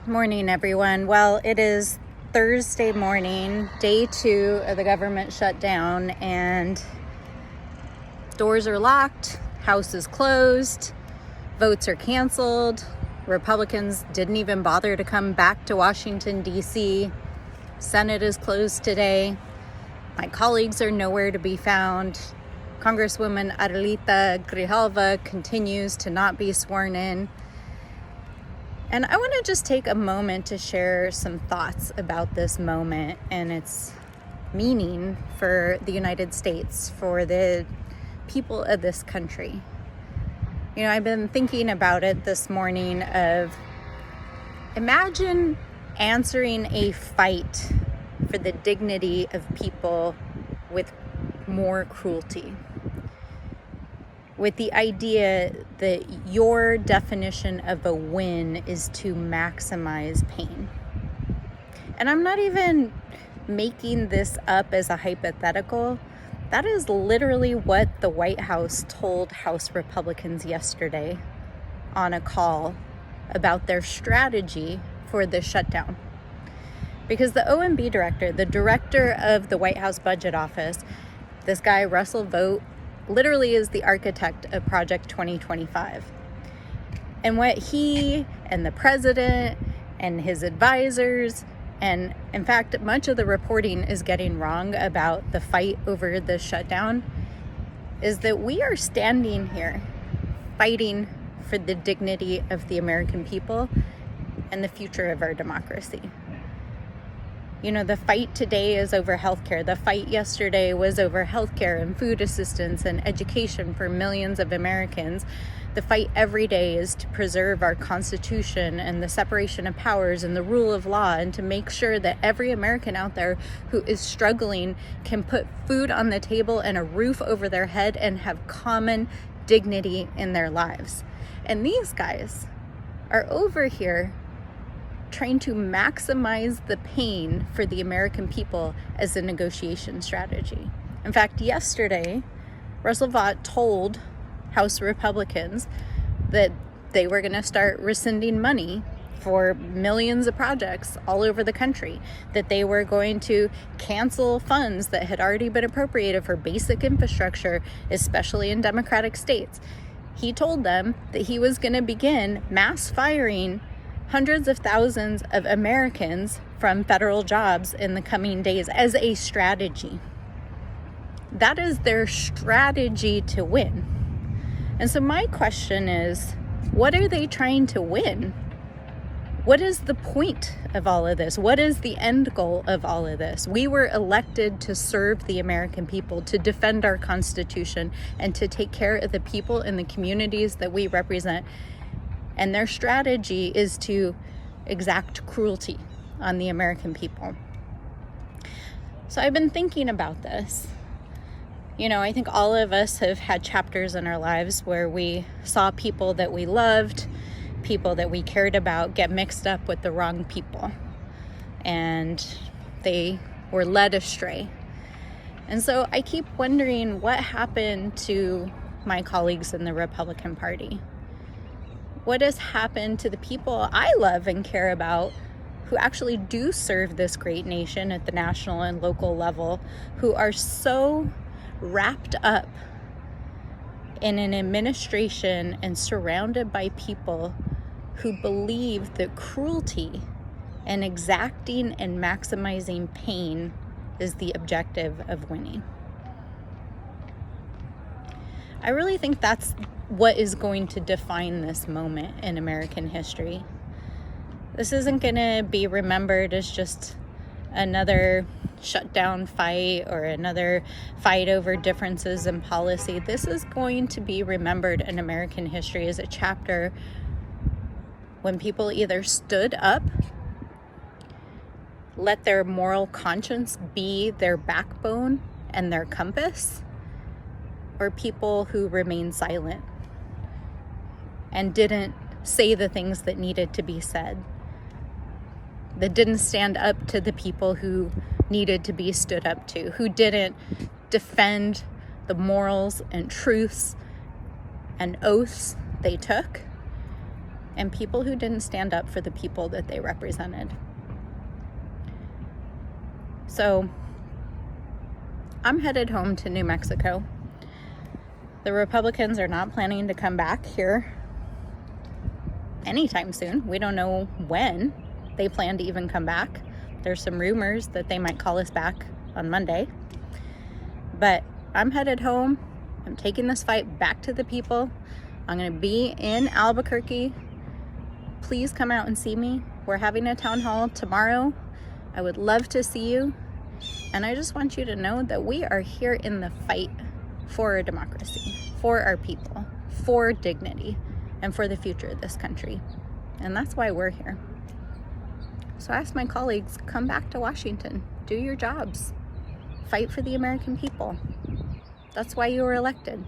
Morning, everyone. Well, it is Thursday morning, day 2 of the government shutdown, and doors are locked, house is closed, votes are canceled. Republicans didn't even bother to come back to Washington, D.C. Senate is closed today. My colleagues are nowhere to be found. Congresswoman Arlita Grijalva continues to not be sworn in. And I want to just take a moment to share some thoughts about this moment and its meaning for the United States, for the people of this country. You know, I've been thinking about it this morning of imagine answering a fight for the dignity of people with more cruelty, with the idea that your definition of a win is to maximize pain. And I'm not even making this up as a hypothetical. That is literally what the White House told House Republicans yesterday on a call about their strategy for the shutdown. Because the OMB director, the director of the White House Budget Office, this guy, Russell Vought, literally is the architect of Project 2025. And what he and the president and his advisors, and in fact, much of the reporting is getting wrong about the fight over the shutdown, is that we are standing here fighting for the dignity of the American people and the future of our democracy. You know, the fight today is over healthcare. The fight yesterday was over healthcare and food assistance and education for millions of Americans. The fight every day is to preserve our Constitution and the separation of powers and the rule of law, and to make sure that every American out there who is struggling can put food on the table and a roof over their head and have common dignity in their lives. And these guys are over here trying to maximize the pain for the American people as a negotiation strategy. In fact, yesterday, Russell Vought told House Republicans that they were going to start rescinding money for millions of projects all over the country, that they were going to cancel funds that had already been appropriated for basic infrastructure, especially in Democratic states. He told them that he was going to begin mass firing hundreds of thousands of Americans from federal jobs in the coming days as a strategy. That is their strategy to win. And so my question is, what are they trying to win? What is the point of all of this? What is the end goal of all of this? We were elected to serve the American people, to defend our Constitution, and to take care of the people in the communities that we represent. And their strategy is to exact cruelty on the American people. So I've been thinking about this. You know, I think all of us have had chapters in our lives where we saw people that we loved, people that we cared about, get mixed up with the wrong people. And they were led astray. And so I keep wondering what happened to my colleagues in the Republican Party. What has happened to the people I love and care about who actually do serve this great nation at the national and local level, who are so wrapped up in an administration and surrounded by people who believe that cruelty and exacting and maximizing pain is the objective of winning? I really think that's what is going to define this moment in American history. This isn't going to be remembered as just another shutdown fight or another fight over differences in policy. This is going to be remembered in American history as a chapter when people either stood up, let their moral conscience be their backbone and their compass, or people who remained silent and didn't say the things that needed to be said, that didn't stand up to the people who needed to be stood up to, who didn't defend the morals and truths and oaths they took, and people who didn't stand up for the people that they represented. So I'm headed home to New Mexico. The Republicans are not planning to come back here anytime soon. We don't know when they plan to even come back. There's some rumors that they might call us back on Monday. But I'm headed home. I'm taking this fight back to the people. I'm going to be in Albuquerque. Please come out and see me. We're having a town hall tomorrow. I would love to see you. And I just want you to know that we are here in the fight for our democracy, for our people, for dignity, and for the future of this country. And that's why we're here. So I ask my colleagues, come back to Washington, do your jobs, fight for the American people. That's why you were elected.